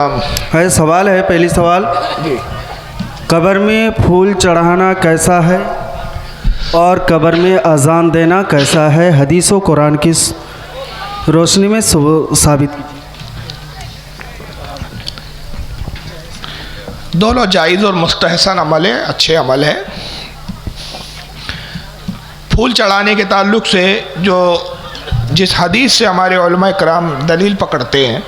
है सवाल है। पहली सवाल जी। कब्र में फूल चढ़ाना कैसा है और कब्र में अजान देना कैसा है? हदीस और कुरान की रोशनी में साबित कीजिए। दोनों जायज़ और मुस्तहसन अमल है, अच्छे अमल है। फूल चढ़ाने के ताल्लुक़ से जिस हदीस से हमारे उलमा कराम दलील पकड़ते हैं,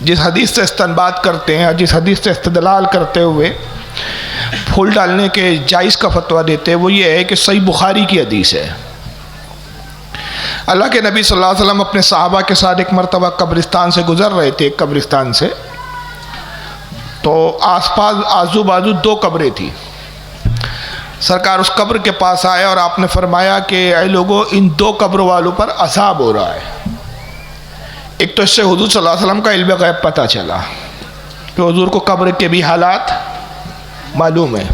जिस हदीस से इस्तिंबात करते हैं और जिस हदीस से इस्तिदलाल करते हुए फूल डालने के जायज़ का फतवा देते हैं, वो ये है कि सही बुखारी की हदीस है। अल्लाह के नबी सल्लल्लाहु अलैहि वसल्लम अपने सहाबा के साथ एक मरतबा कब्रिस्तान से गुज़र रहे थे। एक कब्रिस्तान से तो आसपास आजू बाजू दो कब्रें थी। सरकार उस कब्र के पास आए और आपने फरमाया कि ऐ लोगों, इन दो कब्रों वालों पर अज़ाब हो रहा है। एक तो इससे हुज़ूर सल्लल्लाहु अलैहि वसल्लम का इल्म गैब पता चला कि हुज़ूर को कब्र के भी हालात मालूम है,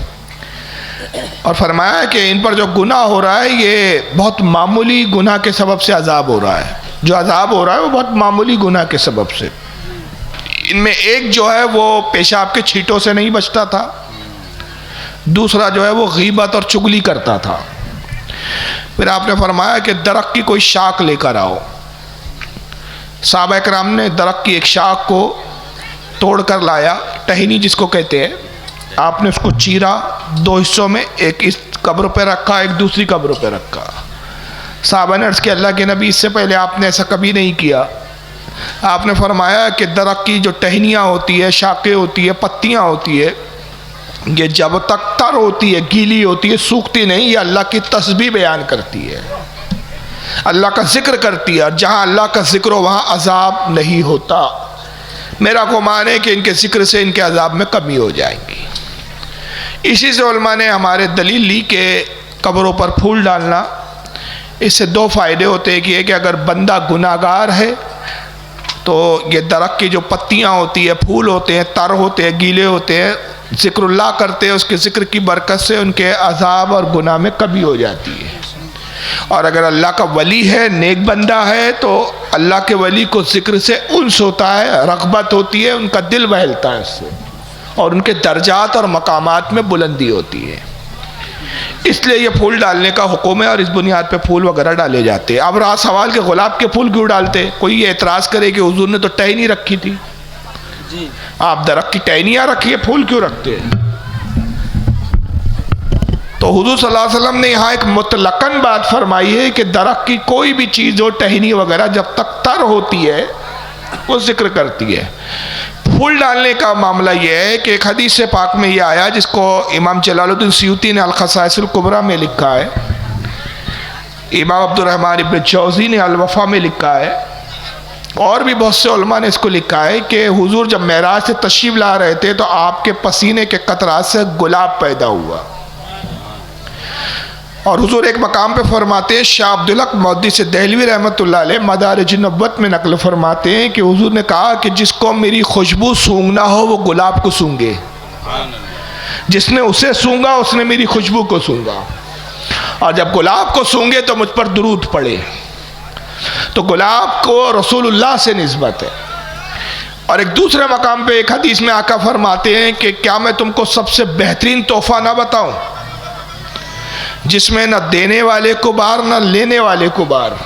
और फरमाया कि इन पर जो गुनाह हो रहा है ये बहुत मामूली गुनाह के सबब से अज़ाब हो रहा है। जो अज़ाब हो रहा है वो बहुत मामूली गुनाह के सबब से। इनमें एक जो है वो पेशाब के छींटों से नहीं बचता था, दूसरा जो है वो गीबत और चुगली करता था। फिर आपने फरमाया कि दरख्त की कोई शाख लेकर आओ। सहाबा कराम ने दरख्त की एक शाख को तोड़ कर लाया, टहनी जिसको कहते हैं। आपने उसको चीरा दो हिस्सों में, एक इस कब्र पे रखा, एक दूसरी कब्र पे रखा। सहाबा ने अर्ज़ किया, अल्लाह के नबी, इससे पहले आपने ऐसा कभी नहीं किया। आपने फरमाया कि दरख्त की जो टहनियाँ होती है, शाखें होती है, पत्तियाँ होती है, ये जब तक तर होती है, गीली होती है, सूखती नहीं, ये अल्लाह की तस्बीह बयान करती है, अल्लाह का जिक्र करती है। और जहाँ अल्लाह का जिक्र हो वहाँ अजाब नहीं होता। मेरा गुमान है कि इनके जिक्र से इनके अजाब में कमी हो जाएगी। इसी से उलमा ने हमारे दलील ली कि कब्रों पर फूल डालना, इससे दो फ़ायदे होते हैं। कि अगर बंदा गुनाहगार है तो ये दरख्त की जो पत्तियाँ होती है, फूल होते हैं, तर होते हैं, गीले होते हैं, ज़िक्रुल्लाह करते हैं, उसके ज़िक्र की बरकत से उनके अजाब और गुनाह में कमी हो जाती है। और अगर अल्लाह का वली है, नेक बंदा है, तो अल्लाह के वली को ज़िक्र से उन्स होता है, रग़बत होती है, उनका दिल बहलता है उससे, और उनके दर्जात और मकामात में बुलंदी होती है। इसलिए ये फूल डालने का हुक्म है और इस बुनियाद पे फूल वगैरह डाले जाते हैं। अब रहा सवाल कि गुलाब के फूल क्यों डालते? कोई ये एतराज़ करे कि हुजूर ने तो टहनी रखी थी, आप दरख्त की टहनियाँ रखिए, फूल क्यों रखते हैं? तो हुजूर सल्लल्लाहु अलैहि वसल्लम ने यहाँ एक मुतलकन बात फरमाई है कि दरख्त की कोई भी चीज़ हो, टहनी वगैरह, जब तक तर होती है वो जिक्र करती है। फूल डालने का मामला ये है कि एक हदीस पाक में ये आया, जिसको इमाम जलालुद्दीन सयूती ने अल-ख़साइसुल कुबरा में लिखा है, इमाम अब्दुर्रहमान इब्न जौज़ी ने अल-वफ़ा में लिखा है, और भी बहुत से उलमा ने इसको लिखा है कि हुजूर जब मेराज से तशरीफ़ ला रहे थे तो आपके पसीने के कतरात से गुलाब पैदा हुआ। और हुजूर एक मकाम पे फरमाते हैं, शाह अब्दुल हक मुहद्दिस देहलवी रहमतुल्लाह अलैह मदारिज नबुव्वत में नकल फरमाते हैं कि हुजूर ने कहा कि जिसको मेरी खुशबू सूंघना हो वो गुलाब को सूंघे, जिसने उसे सूंघा उसने मेरी खुशबू को सूंघा, और जब गुलाब को सूंघे तो मुझ पर दुरूद पड़े। तो गुलाब को रसूलुल्लाह से निस्बत है। और एक दूसरे मकाम पे एक हदीस में आका फरमाते हैं कि क्या मैं तुमको सबसे बेहतरीन तोहफा ना बताऊं, जिसमें न देने वाले को बार न लेने वाले को बार?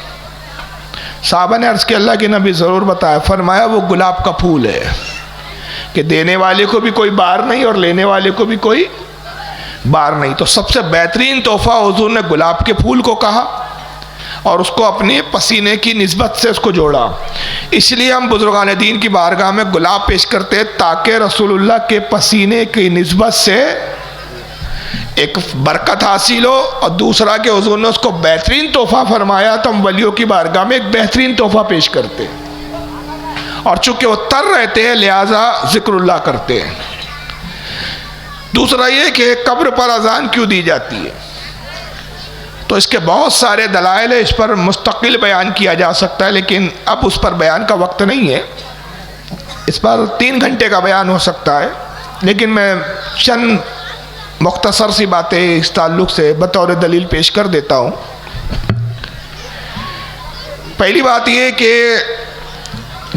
साहबा ने अर्ज़ किया, अल्लाह के नबी ज़रूर बताया। फरमाया वो गुलाब का फूल है कि देने वाले को भी कोई बार नहीं और लेने वाले को भी कोई बार नहीं। तो सबसे बेहतरीन तोहफा हुजूर ने गुलाब के फूल को कहा और उसको अपने पसीने की निस्बत से उसको जोड़ा। इसलिए हम बुजुर्गान दीन की बारगाह में गुलाब पेश करते हैं, ताकि रसूलुल्लाह के पसीने की निस्बत से एक बरकत हासिल हो, और दूसरा कि हुजूर ने उसको बेहतरीन तोहफा फरमाया तो हम वलियों की बारगाह में एक बेहतरीन तोहफा पेश करते हैं। और चूंकि वो तर रहते हैं लिहाजा जिक्रुल्लाह करते हैं। दूसरा ये कि कब्र पर अजान क्यों दी जाती है, तो इसके बहुत सारे दलाइल है, इस पर मुस्तकिल बयान किया जा सकता है, लेकिन अब उस पर बयान का वक्त नहीं है। इस पर 3 घंटे का बयान हो सकता है, लेकिन मैं चंद मुख्तसर सी बातें इस ताल्लुक़ से बतौर दलील पेश कर देता हूँ। पहली बात यह कि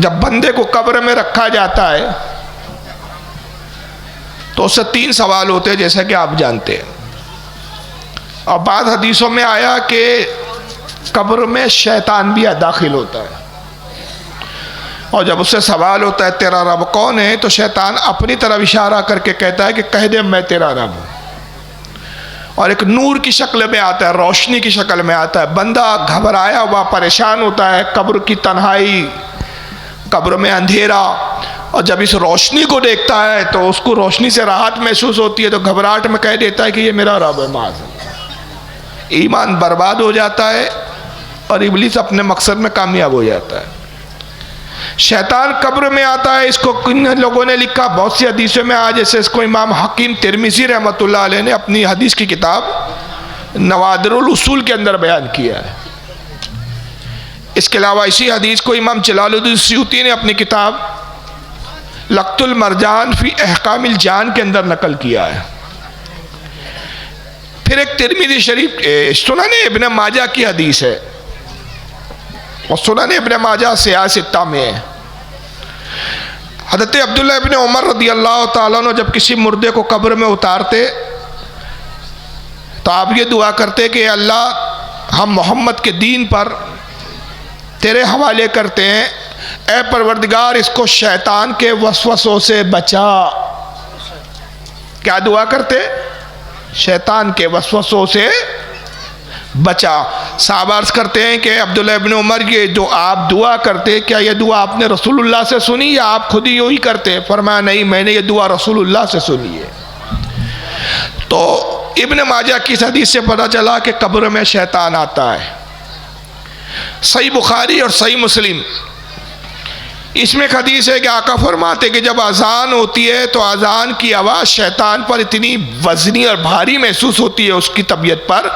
जब बंदे को कब्र में रखा जाता है तो उससे 3 सवाल होते हैं, जैसा कि आप जानते हैं। और बाद हदीसों में आया कि कब्र में शैतान भी दाखिल होता है, और जब उससे सवाल होता है तेरा रब कौन है, तो शैतान अपनी तरफ इशारा करके कहता है कि कह दे मैं तेरा रब हूँ। और एक नूर की शक्ल में आता है, रोशनी की शक्ल में आता है। बंदा घबराया हुआ परेशान होता है, कब्र की तन्हाई, कब्र में अंधेरा, और जब इस रोशनी को देखता है तो उसको रोशनी से राहत महसूस होती है, तो घबराहट में कह देता है कि ये मेरा रब है। माज़अल्लाह, ईमान बर्बाद हो जाता है और इब्लीस अपने मकसद में कामयाब हो जाता है। शैतान कब्र में आता है, इसको किन लोगों ने लिखा, बहुत सी हदीसों में आज, जैसे इसको इमाम हकीम तिरमिज़ी रहमतुल्लाह अलैह ने अपनी हदीस की किताब नवादिरुल उसूल के अंदर बयान किया है। इसके अलावा इसी हदीस को इमाम जलालुद्दीन सयूती ने अपनी किताब लक्तुल मरजान फी अहकामिल जान के अंदर नकल किया है। फिर एक तिरमिज़ी शरीफ सुनन इब्न माजा की हदीस है, और सुनन इब्न माजा सियासित्ता में है। हज़रत अब्दुल्लाह इब्न उमर रज़ियल्लाहु ताला अन्हु जब किसी मुर्दे को कब्र में उतारते तो आप ये दुआ करते कि अल्लाह हम मोहम्मद के दीन पर तेरे हवाले करते हैं, ए परवरदिगार इसको शैतान के वसवसों से बचा। क्या दुआ करते? शैतान के वसवसों से बचा। साहबा अर्ज़ करते हैं कि अब्दुल्लाह इब्न उमर, ये जो आप दुआ करते, क्या ये दुआ आपने रसूलुल्लाह से सुनी या आप खुद ही यूँ ही करते? फरमाया नहीं, मैंने ये दुआ रसूलुल्लाह से सुनी है। तो इब्न माजा की हदीस से पता चला कि कब्र में शैतान आता है। सही बुखारी और सही मुस्लिम, इसमें एक हदीस है कि आका फरमाते कि जब अजान होती है तो अजान की आवाज़ शैतान पर इतनी वज़नी और भारी महसूस होती है उसकी तबीयत पर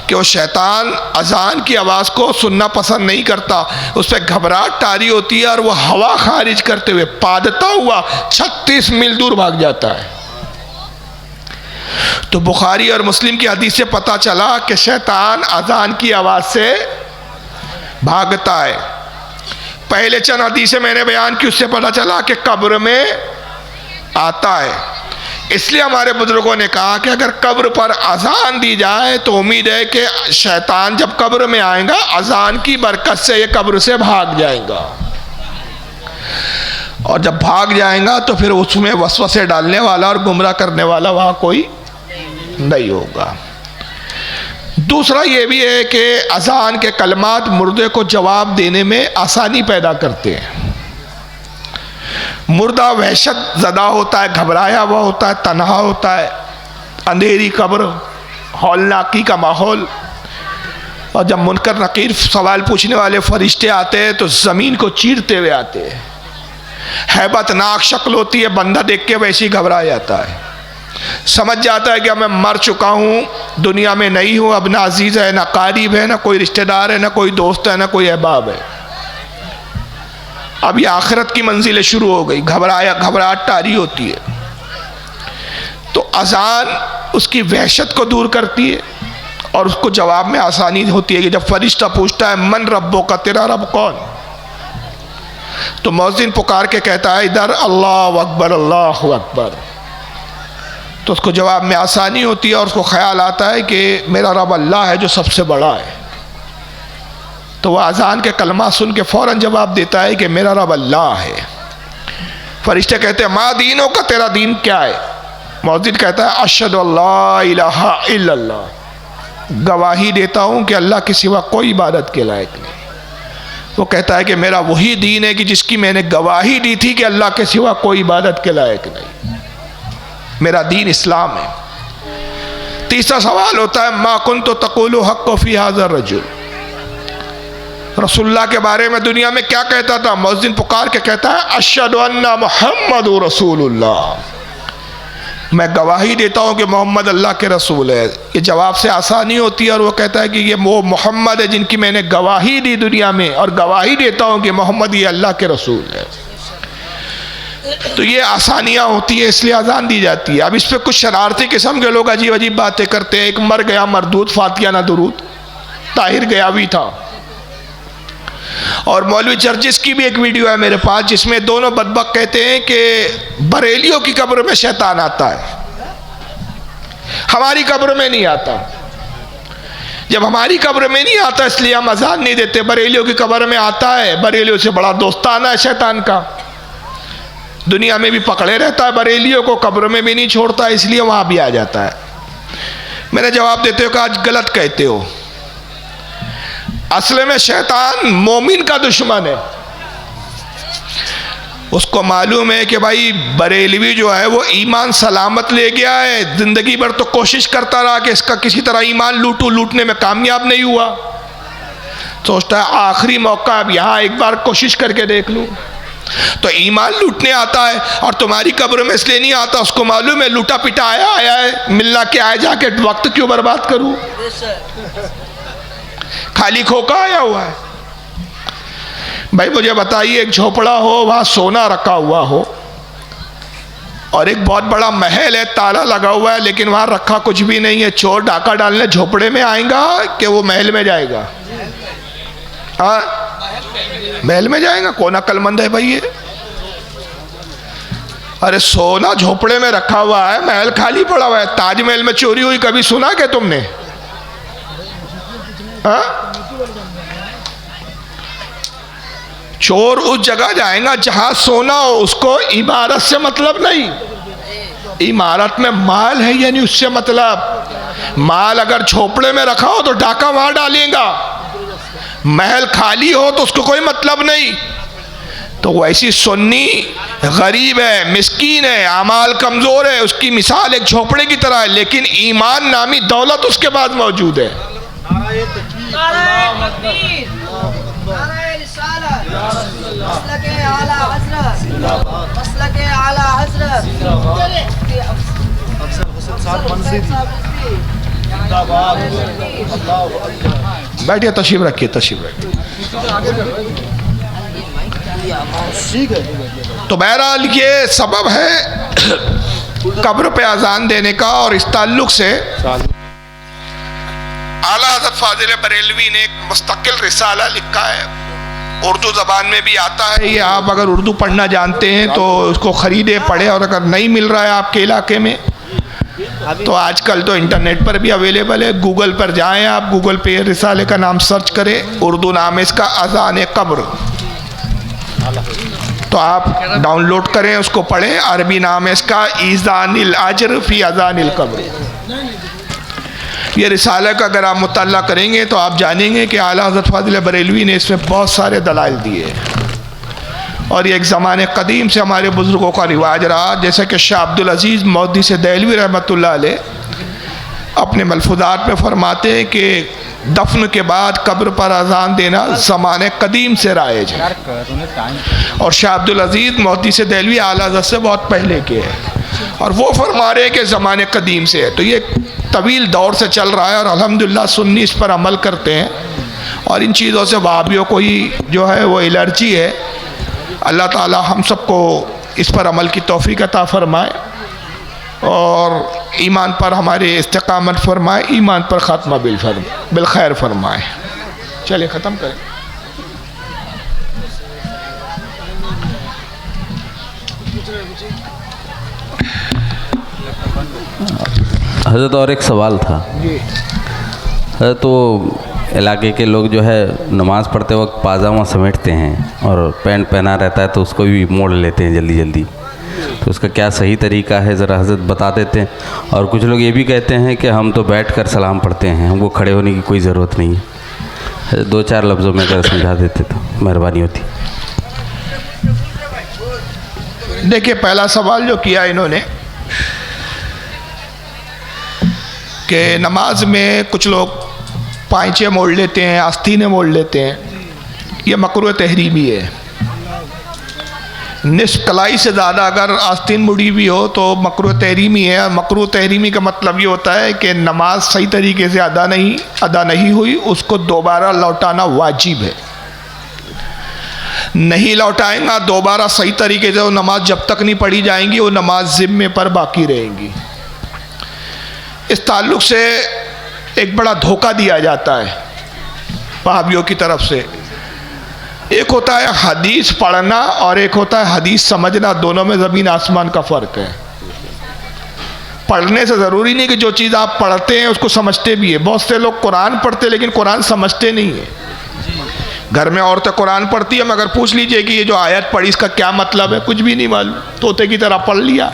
कि वो शैतान अजान की आवाज़ को सुनना पसंद नहीं करता, उस पर घबराहट तारी होती है और वह हवा खारिज करते हुए पादता हुआ 36 मील दूर भाग जाता है। तो बुखारी और मुस्लिम की हदीस से पता चला कि शैतान अजान की आवाज़ से भागता है। पहले चंद हदीसें मैंने बयान की, उससे पता चला कि कब्र में आता है। इसलिए हमारे बुजुर्गों ने कहा कि अगर कब्र पर अजान दी जाए तो उम्मीद है कि शैतान जब कब्र में आएगा अजान की बरकत से ये कब्र से भाग जाएगा, और जब भाग जाएगा तो फिर उसमें वसवसे डालने वाला और गुमराह करने वाला वहाँ कोई नहीं होगा। दूसरा ये भी है कि अजान के कलमात मुर्दे को जवाब देने में आसानी पैदा करते हैं। मुर्दा वहशत ज़दा होता है, घबराया हुआ होता है, तन्हा होता है, अंधेरी कब्र, हौलनाकी का माहौल, और जब मुनकर नकीर सवाल पूछने वाले फरिश्ते आते हैं तो ज़मीन को चीरते हुए आते हैं। हैबतनाक शक्ल होती है, बंदा देख के वैसे ही घबरा जाता है, समझ जाता है कि मैं मर चुका हूँ, दुनिया में नहीं हूँ, अब ना अजीज़ है, ना कारीब है, ना कोई रिश्तेदार है, ना कोई दोस्त है, ना कोई अहबाब है। अब ये आखिरत की मंजिलें शुरू हो गई, घबराहट तारी होती है। तो अजान उसकी वहशत को दूर करती है और उसको जवाब में आसानी होती है कि जब फरिश्ता पूछता है मन रब्बो का, तेरा रब कौन, तो मौज़िन पुकार के कहता है इधर अल्लाह अकबर अल्लाह अकबर, तो उसको जवाब में आसानी होती है और उसको ख्याल आता है कि मेरा रब अल्लाह है जो सबसे बड़ा है। तो वह अजान के कलमा सुन के फ़ौरन जवाब देता है कि मेरा रब अल्लाह है। फरिश्ते कहते हैं मा दीनों का, तेरा दीन क्या है? मौज़िन कहता है अशहदु अल्ला इलाहा इल्लल्लाह, गवाही देता हूँ कि अल्लाह के सिवा कोई इबादत के लायक नहीं। वो कहता है कि मेरा वही दीन है कि जिसकी मैंने गवाही दी थी कि अल्लाह के सिवा कोई इबादत के लायक नहीं, मेरा दीन इस्लाम है। तीसरा सवाल होता है मा कुन्तु तक़ूलु हक़्क़ु फ़ी हाज़ा रजुल, रसूलुल्लाह के बारे में दुनिया में क्या कहता था? मुअज़्ज़िन पुकार के कहता है अशहदु अन्ना मुहम्मदुर रसूलुल्लाह, मैं गवाही देता हूँ कि मोहम्मद अल्लाह के रसूल है। ये जवाब से आसानी होती है और वो कहता है कि ये वो मोहम्मद है जिनकी मैंने गवाही दी दुनिया में, और गवाही देता हूँ कि मोहम्मद ये अल्लाह के रसूल है। तो ये आसानियाँ होती है, इसलिए अजान दी जाती है। अब इस पर कुछ शरारती किस्म के लोग अजीब अजीब बातें करते हैं। एक मर गया मरदूद, फातिया ना दुरूद, ताहिर गया भी था, और मौलवी जर्जिस की भी एक वीडियो है मेरे पास, जिसमें दोनों बदबक कहते हैं कि बरेलियों की कब्र में शैतान आता है, हमारी कब्र में नहीं आता। जब हमारी कब्र में नहीं आता इसलिए हम अजान नहीं देते, बरेलियों की कब्र में आता है। बरेलियों से बड़ा दोस्ताना है शैतान का, दुनिया में भी पकड़े रहता है बरेलियों को, कब्र में भी नहीं छोड़ता, इसलिए वहां भी आ जाता है। मैंने जवाब देते हो कि आज गलत कहते हो। असल में शैतान मोमिन का दुश्मन है। उसको मालूम है कि भाई बरेलवी जो है वो ईमान सलामत ले गया है, जिंदगी भर तो कोशिश करता रहा कि इसका किसी तरह ईमान लूटूं, लूटने में कामयाब नहीं हुआ। सोचता है आखिरी मौका, अब यहाँ एक बार कोशिश करके देख लूं। तो ईमान लूटने आता है और तुम्हारी कब्र में इसलिए नहीं आता, उसको मालूम है लूटा पिटा आया है, मिलना के आए, जाके वक्त क्यों बर्बाद करूं, खाली खोखा आया हुआ है। भाई मुझे बताइए, एक झोपड़ा हो, वहां सोना रखा हुआ हो, और एक बहुत बड़ा महल है, ताला लगा हुआ है, लेकिन वहां रखा कुछ भी नहीं है, चोर डाका डालने झोपड़े में आएगा कि वो महल में जाएगा? हाँ, महल में जाएगा। कौन अक्लमंद है भाई ये? अरे सोना झोपड़े में रखा हुआ है, महल खाली पड़ा हुआ है। ताजमहल में चोरी हुई कभी सुना क्या तुमने? हाँ? चोर उस जगह जाएगा जहां सोना हो, उसको इमारत से मतलब नहीं। इमारत में माल है यानी उससे मतलब। माल अगर झोपड़े में रखा हो तो डाका वहां डालेगा, महल खाली हो तो उसको कोई मतलब नहीं। तो वैसी सुन्नी गरीब है, मिस्कीन है, आमाल कमजोर है, उसकी मिसाल एक झोपड़े की तरह है, लेकिन ईमान नामी दौलत उसके पास मौजूद है। बैठिए, तशरीफ रखिए, तशरीफ रखिए। तो बहरहाल ये सबब है कब्र पे अजान देने का। और इस ताल्लुक से आला हज़रत फाजिल बरेलवी ने एक मुस्तकिल रिसाला लिखा है, उर्दू ज़बान में भी आता है। ये आप अगर उर्दू पढ़ना जानते हैं तो उसको ख़रीदे, पढ़े, और अगर नहीं मिल रहा है आपके इलाके में तो आजकल तो इंटरनेट पर भी अवेलेबल है। गूगल पर जाएं आप, गूगल पे रिसाले का नाम सर्च करें, उर्दू नाम है इसका अज़ान कब्र, तो आप डाउनलोड करें, उसको पढ़ें। अरबी नाम है इसका ईज़ानिल अज्र फ़ी अज़ानिल कब्र। ये रिसाले का अगर आप मुताला करेंगे तो आप जानेंगे कि आला हज़रत फाजिल बरेलवी ने इसमें बहुत सारे दलाइल दिए, और ये एक ज़माने कदीम से हमारे बुज़ुर्गों का रिवाज रहा। जैसे कि शाह अब्दुल अज़ीज़ मौदी देहलवी रहमतुल्लाह अलैह अपने मलफूज़ात में फरमाते हैं कि दफन के बाद कब्र पर अजान देना ज़माने कदीम से राइज है, और शाह अब्दुल अज़ीज़ मौदी देहलवी आला हज़रत से बहुत पहले के हैं, और वो फरमा रहे हैं कि ज़माने कदीम से है। तो ये तवील दौर से चल रहा है, और अल्हम्दुलिल्लाह सुन्नी इस पर अमल करते हैं, और इन चीज़ों से वहाबियों को ही जो है वो एलर्जी है। अल्लाह ताला हम सबको इस पर अमल की तौफीक अता फरमाए, और ईमान पर हमारे इस्तिकामत फरमाए, ईमान पर ख़ात्मा बिल खैर फरमाए। चलिए ख़त्म करें। हज़रत और एक सवाल था जी। तो इलाके के लोग जो है नमाज़ पढ़ते वक्त पाजामा समेटते हैं और पैंट पहना रहता है तो उसको भी मोड़ लेते हैं जल्दी जल्दी, तो उसका क्या सही तरीका है ज़रा हज़रत बता देते हैं। और कुछ लोग ये भी कहते हैं कि हम तो बैठकर सलाम पढ़ते हैं, हमको खड़े होने की कोई ज़रूरत नहीं है। 2-4 लफ्ज़ों में अगर समझा देते तो मेहरबानी होती। देखिए, पहला सवाल जो किया इन्होंने कि नमाज में कुछ लोग पाँचे मोड़ लेते हैं, आस्तीनें मोड़ लेते हैं, ये मकरूह तहरीमी है। निस्फ कलाई से ज़्यादा अगर आस्तीन मुड़ी भी हो तो मकरूह तहरीमी है। मकरूह तहरीमी का मतलब ये होता है कि नमाज सही तरीके से अदा नहीं हुई, उसको दोबारा लौटाना वाजिब है। नहीं लौटाएंगा दोबारा सही तरीके से, वो नमाज जब तक नहीं पढ़ी जाएंगी वो नमाज ज़िम्मे पर बाकी रहेंगी। इस ताल्लुक़ से एक बड़ा धोखा दिया जाता है वहाबियों की तरफ से। एक होता है हदीस पढ़ना और एक होता है हदीस समझना, दोनों में ज़मीन आसमान का फ़र्क है। पढ़ने से ज़रूरी नहीं कि जो चीज़ आप पढ़ते हैं उसको समझते भी है। बहुत से लोग कुरान पढ़ते लेकिन कुरान समझते नहीं है। घर में औरतें कुरान पढ़ती है, मगर पूछ लीजिए कि ये जो आयत पढ़ी इसका क्या मतलब है, कुछ भी नहीं मालूम, तोते की तरह पढ़ लिया।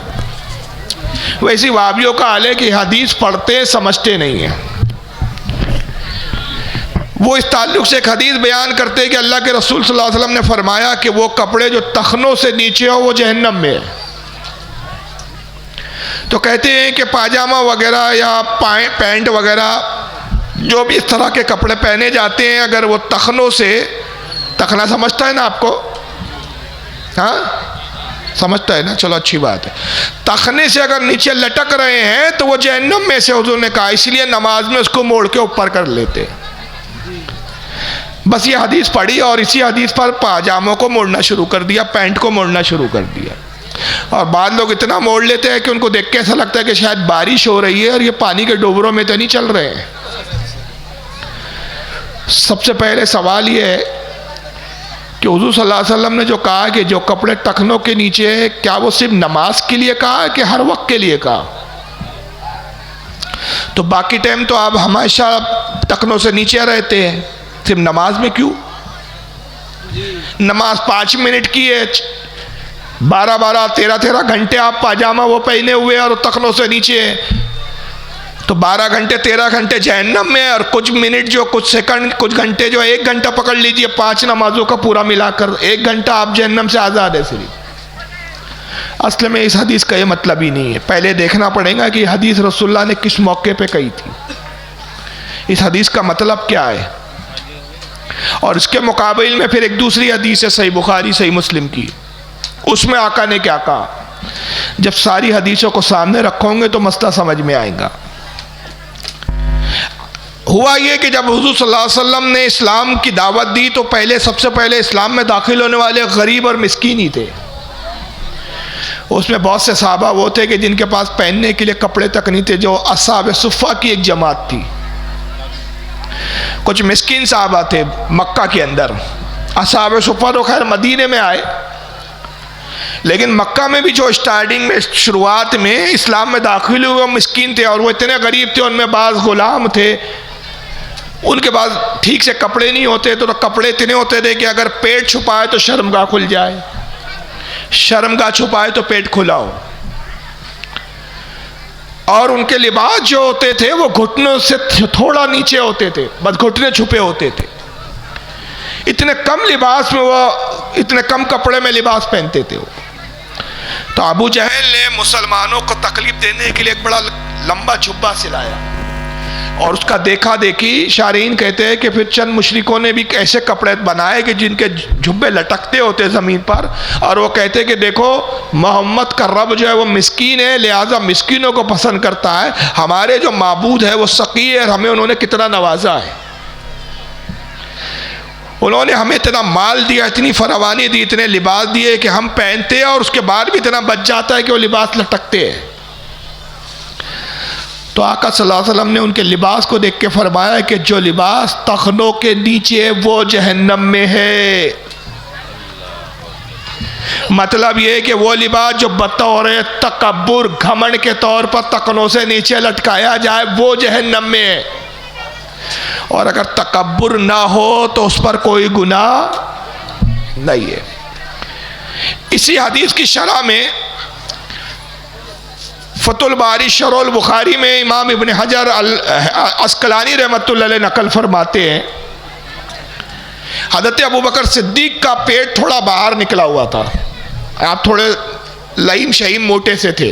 वैसी वाबियों का हाल है कि हदीस पढ़ते समझते नहीं है। वो इस ताल्लुक से एक हदीस बयान करते हैं कि अल्लाह के रसूल सल्लल्लाहु अलैहि वसल्लम ने फरमाया कि वो कपड़े जो तखनों से नीचे हो वो जहन्नम में है। तो कहते हैं कि पाजामा वगैरह या पैंट वगैरह जो भी इस तरह के कपड़े पहने जाते हैं, अगर वो तखनों से, तखना समझता है ना आपको, हाँ समझता है ना, चलो अच्छी बात है। तखने से अगर नीचे लटक रहे हैं तो वो जहन्नम में से हुजूर ने कहा, इसलिए नमाज में उसको मोड़ के ऊपर कर लेते। बस ये हदीस पढ़ी और इसी हदीस पर पाजामों को मोड़ना शुरू कर दिया, पैंट को मोड़ना शुरू कर दिया। और बाद लोग इतना मोड़ लेते हैं कि उनको देख के ऐसा लगता है कि शायद बारिश हो रही है और ये पानी के डोबरों में तो नहीं चल रहे हैं। सबसे पहले सवाल ये है कि हुजूर सल्लल्लाहु अलैहि वसल्लम ने जो कहा कि जो कपड़े टखनों के नीचे है, क्या वो सिर्फ नमाज के लिए कहा कि हर वक्त के लिए कहा? तो बाकी टाइम तो आप हमेशा टखनों से नीचे रहते हैं, सिर्फ नमाज में क्यों? नमाज 5 मिनट की है, 12-12, 13-13 घंटे आप पाजामा वो पहने हुए और तखनों से नीचे है, तो 12 घंटे 13 घंटे जहन्नम में, और कुछ मिनट जो कुछ सेकंड कुछ घंटे जो 1 घंटा पकड़ लीजिए 5 नमाजों का पूरा मिलाकर 1 घंटा आप जहन्नम से आज़ाद है सिर्फ। असल में इस हदीस का ये मतलब ही नहीं है। पहले देखना पड़ेगा कि हदीस रसूलुल्लाह ने किस मौके पे कही थी, इस हदीस का मतलब क्या है। और इसके मुकाबले में फिर एक दूसरी हदीस है सही बुखारी सही मुस्लिम की, उसमें आका ने क्या कहा। जब सारी हदीसों को सामने रखोगे तो मसला समझ में आएगा। हुआ ये कि जब हुजूर सल्लल्लाहु अलैहि वसल्लम ने इस्लाम की दावत दी तो सबसे पहले इस्लाम में दाखिल होने वाले गरीब और मिस्कीन ही थे। उसमें बहुत से सहाबा वो थे कि जिनके पास पहनने के लिए कपड़े तक नहीं थे, जो असहाब सुफ़ा की एक जमात थी। कुछ मिस्कीन सहाबा थे मक्का के अंदर। असहाब सुफ़ा तो खैर मदीने में आए, लेकिन मक्का में भी जो स्टार्टिंग में शुरुआत में इस्लाम में दाखिल हुए वो मिस्कीन थे, और वो इतने गरीब थे, उनमें बाज़ गुलाम थे, उनके पास ठीक से कपड़े नहीं होते, तो कपड़े इतने होते थे कि अगर पेट छुपाए तो शर्मगाह खुल जाए, शर्मगाह छुपाए तो पेट खुला हो। और उनके लिबास जो होते थे वो घुटनों से थोड़ा नीचे होते थे, बस घुटने छुपे होते थे। इतने कम लिबास में वो, इतने कम कपड़े में लिबास पहनते थे वो। तो अबू जहल ने मुसलमानों को तकलीफ देने के लिए एक बड़ा लंबा जुब्बा सिलाया, और उसका देखा देखी शारीन कहते हैं कि फिर चंद मुशरिकों ने भी ऐसे कपड़े बनाए कि जिनके जुब्बे लटकते होते ज़मीन पर, और वो कहते हैं कि देखो मोहम्मद का रब जो है वो मिस्कीन है, लिहाजा मिस्कीनों को पसंद करता है, हमारे जो माबूद है वो सकी है, और हमें उन्होंने कितना नवाजा है, उन्होंने हमें इतना माल दिया, इतनी फरावानी दी, इतने लिबास दिए कि हम पहनते हैं और उसके बाद भी इतना बच जाता है कि वो लिबास लटकते हैं। तो आका सल्लल्लाहु अलैहि वसल्लम ने उनके लिबास को देख के फरमाया कि जो लिबास तखनों के नीचे है वो जहन्नम में है। मतलब ये है कि वो लिबास जो बतौर तकब्बुर घमंड के तौर पर तखनों से नीचे लटकाया जाए वो जहन्नम में है, और अगर तकब्बुर ना हो तो उस पर कोई गुनाह नहीं है। इसी हदीस की शरह में फतुल बारी शरुल बुखारी में इमाम इब्न हजर अस्कलानी रहमतुल्लाह अलैह नकल फरमाते हैं, हज़रत अबू बकर सिद्दीक का पेट थोड़ा बाहर निकला हुआ था, आप थोड़े लईम शहीम मोटे से थे,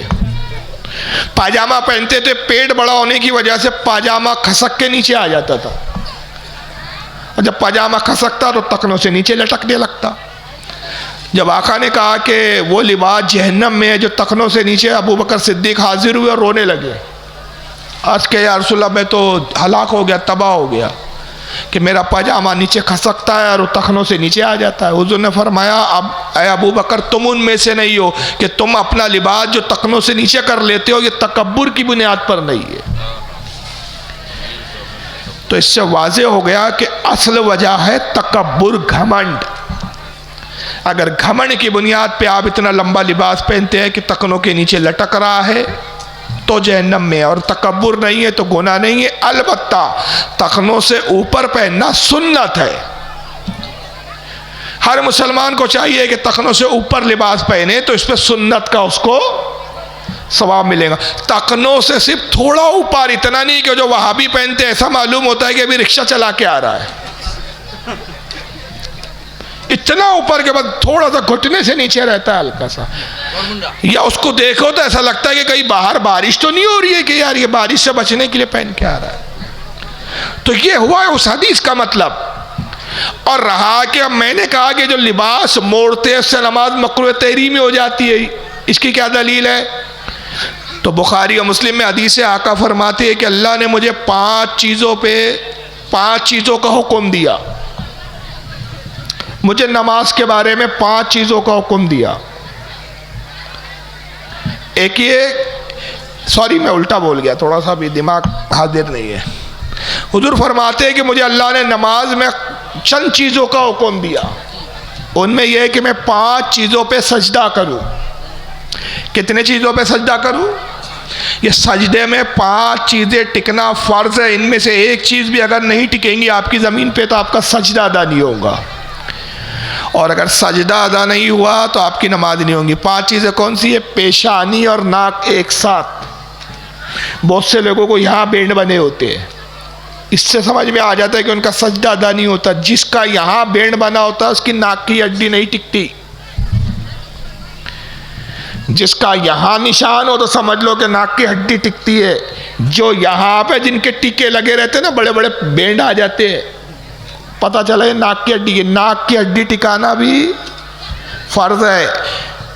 पाजामा पहनते थे, पेट बड़ा होने की वजह से पाजामा खसक के नीचे आ जाता था, और जब पाजामा खसकता तो तखनों से नीचे लटकने लगता। जब आका ने कहा कि वो लिबास जहन्नम में है जो तखनों से नीचे, अबू बकर सिद्दीक हाजिर हुए और रोने लगे। आज के या रसूलल्लाह मैं तो हलाक हो गया, तबाह हो गया कि मेरा पाजामा नीचे खसकता है और तखनों से नीचे आ जाता है। हुजूर ने फरमाया अब ऐ अबू बकर तुम उनमें से नहीं हो कि तुम अपना लिबास जो तखनों से नीचे कर लेते हो ये तकब्बुर की बुनियाद पर नहीं है। तो इससे वाज़ेह हो गया कि असल वजह है तकब्बुर, घमंड। अगर घमंड की बुनियाद पे आप इतना लंबा लिबास पहनते हैं कि तखनों के नीचे लटक रहा है तो जहन्नम में, और तकब्बुर नहीं है तो गुनाह नहीं है। अलबत्ता तखनों से ऊपर पहनना सुन्नत है। हर मुसलमान को चाहिए कि तखनों से ऊपर लिबास पहने तो इस पर सुन्नत का उसको सवाब मिलेगा। तखनों से सिर्फ थोड़ा ऊपर, इतना नहीं कि जो वहाबी पहनते ऐसा मालूम होता है कि अभी रिक्शा चला के आ रहा है, इतना ऊपर के बाद थोड़ा सा घुटने से नीचे रहता है हल्का सा, या उसको देखो तो ऐसा लगता है कि कहीं बाहर बारिश तो नहीं हो रही है कि यार ये बारिश से बचने के लिए पहन के आ रहा है। तो ये हुआ है उस हदीस का मतलब। और रहा कि अब मैंने कहा कि जो लिबास मोड़ते हैं उससे नमाज मकरूह तहरीमी हो जाती है, इसकी क्या दलील है? तो बुखारी और मुस्लिम में हदीस है, आका फरमाते हैं कि अल्लाह ने मुझे 5 चीज़ों का हुक्म दिया। मुझे नमाज के बारे में 5 चीज़ों का हुक्म दिया। एक ये, सॉरी मैं उल्टा बोल गया, थोड़ा सा भी दिमाग हाजिर नहीं है। हुजूर फरमाते हैं कि मुझे अल्लाह ने नमाज में चंद चीज़ों का हुक्म दिया, उनमें यह है कि मैं 5 चीज़ों पे सजदा करूं। कितने चीज़ों पे सजदा करूं? ये सजदे में 5 चीज़ें टिकना फ़र्ज़ है। इनमें से एक चीज़ भी अगर नहीं टिकेंगी आपकी ज़मीन पे तो आपका सजदा अदा नहीं होगा, और अगर सजदा अदा नहीं हुआ तो आपकी नमाज नहीं होगी। 5 चीज़ें कौन सी है? पेशानी और नाक एक साथ। बहुत से लोगों को यहाँ बेंड बने होते हैं, इससे समझ में आ जाता है कि उनका सजदा अदा नहीं होता। जिसका यहाँ बेंड बना होता है उसकी नाक की हड्डी नहीं टिकती। जिसका यहाँ निशान हो तो समझ लो कि नाक की हड्डी टिकती है। जो यहाँ पे जिनके टीके लगे रहते हैं ना, बड़े बड़े बेंड आ जाते हैं, पता चला ये नाक की हड्डी है। नाक की हड्डी टिकाना भी फर्ज है।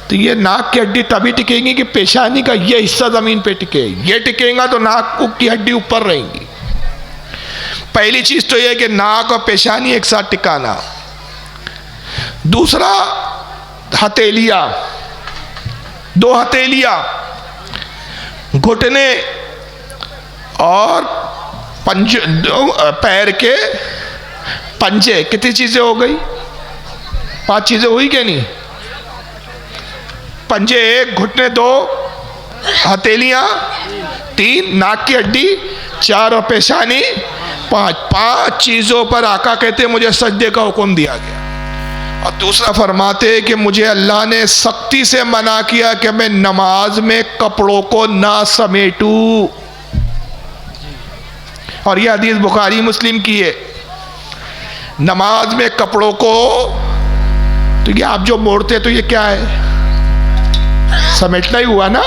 तो ये नाक की हड्डी तभी टिकेगी कि पेशानी का ये हिस्सा ज़मीन पे टिके। ये टिकेगा तो नाक की हड्डी ऊपर रहेगी। पहली चीज़ तो ये कि नाक और पेशानी एक साथ टिकाना। दूसरा, हथेलियाँ, 2 हथेलियाँ, घुटने और पंजे, पैर के पंजे। कितनी चीज़ें हो गई? 5 चीज़ें हुई क्या नहीं? पंजे 1, घुटने 2, हथेलियाँ 3, नाक की हड्डी 4 और पेशानी 5। 5 चीज़ों पर आका कहते मुझे सजदे का हुक्म दिया गया। और दूसरा फरमाते कि मुझे अल्लाह ने सख्ती से मना किया कि मैं नमाज में कपड़ों को ना समेटूं। और यह हदीस बुखारी मुस्लिम की है। नमाज में कपड़ों को, तो ये आप जो मोड़ते तो ये क्या है? समेटना ही हुआ ना।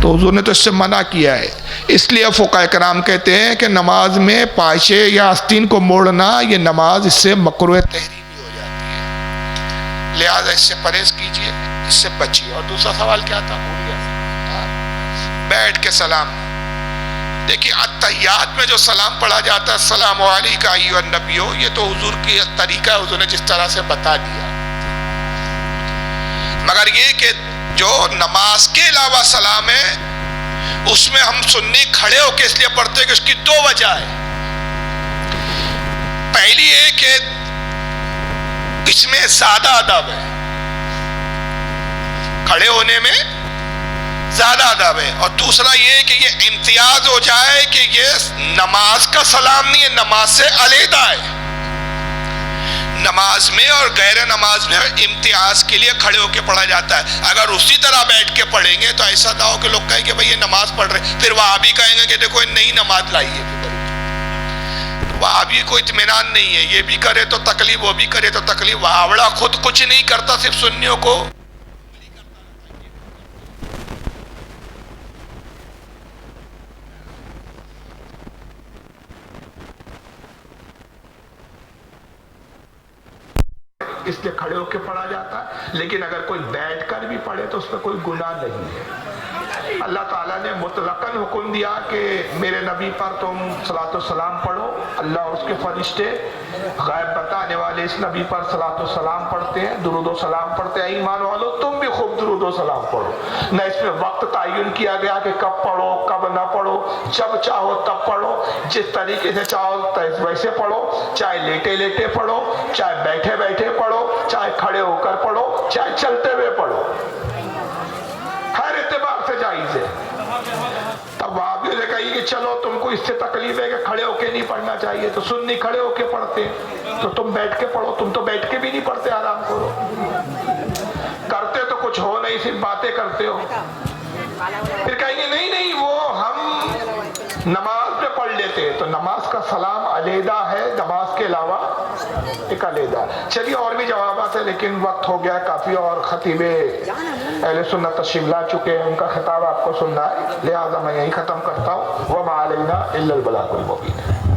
तो हुजूर ने तो इससे मना किया है। इसलिए फुक़हा कराम कहते हैं कि नमाज में पाशे या आस्तीन को मोड़ना, ये नमाज इससे मकरूह तहरीमी हो जाती है। लिहाजा इससे परहेज कीजिए, इससे बचिए। और दूसरा सवाल क्या था? भूल गया। बैठ के सलाम। देखिए, अत्तहियात में जो सलाम पढ़ा जाता है, अस्सलामु अलैका अय्युहन नबियो, ये तो हुजूर की तरीका है, हुजूर ने जिस तरह से बता दिया। मगर ये कि जो नमाज के अलावा सलाम है, उसमें हम सुन्नी खड़े होकर इसलिए पढ़ते हैं कि उसकी 2 वजह है। पहली है कि इसमें ज्यादा अदब है, खड़े होने में ज्यादा अदब है। और दूसरा ये कि ये इम्तियाज हो जाए कि ये नमाज का सलाम नहीं है, नमाज से अलहदा है। नमाज में और गैर नमाज में इम्तियाज के लिए खड़े होकर पढ़ा जाता है। अगर उसी तरह बैठ के पढ़ेंगे तो ऐसा ना हो कि लोग कहें कि भाई ये नमाज पढ़ रहे, फिर वहां भी कहेंगे कि देखो नई नमाज लाई है। वहां भी कोई इत्मीनान नहीं है, ये भी करे तो तकलीफ, वो भी करे तो तकलीफ। वहावड़ा खुद कुछ नहीं करता, सिर्फ सुन्नियों को इसलिए खड़े होकर पढ़ा जाता है। लेकिन अगर कोई बैठकर भी पढ़े तो उसमें कोई गुनाह नहीं है। अल्लाह ताला ने मुतलकन हुक्म दिया कि मेरे नबी पर तुम सलातो सलाम पढ़ो। अल्लाह और उसके फरिश्ते गैब बताने वाले इस नबी पर सलातो सलाम पढ़ते हैं, दुरूदो सलाम पढ़ते हैं। ईमान वालो, तुम भी खूब दुरूदो सलाम पढ़ो। न इसमें वक्त तायुन किया गया कि कब पढ़ो कब ना पढ़ो, जब चाहो तब पढ़ो, जिस तरीके से चाहो वैसे पढ़ो, चाहे लेटे लेटे पढ़ो, चाहे बैठे बैठे पढ़ो, पढ़ो, चाहे खड़े होकर पढ़ो, चाहे चलते हुए पढ़ो, हर एतबार से जायज है। तब वापियों ने कही कि चलो तुमको इससे तकलीफ है कि खड़े होके नहीं पढ़ना चाहिए, तो सुन्नी खड़े होके पढ़ते, तो तुम बैठ के पढ़ो। तुम तो बैठ के भी नहीं पढ़ते, आराम करो, करते तो कुछ हो नहीं, सिर्फ बातें करते हो। फिर कहेंगे नहीं नहीं वो हम नमाज में पढ़ लेते हैं, तो नमाज का सलाम अलहदा है, नमाज के अलावा एक अलहदा। चलिए और भी जवाब है, लेकिन वक्त हो गया काफ़ी और खतीबे अहले सुन्नत तशरीफ ला चुके हैं, उनका खिताब आपको सुनना है, लिहाजा मैं यही ख़त्म करता हूँ। वमा अलैना इल्लल बलागुल मुबीन।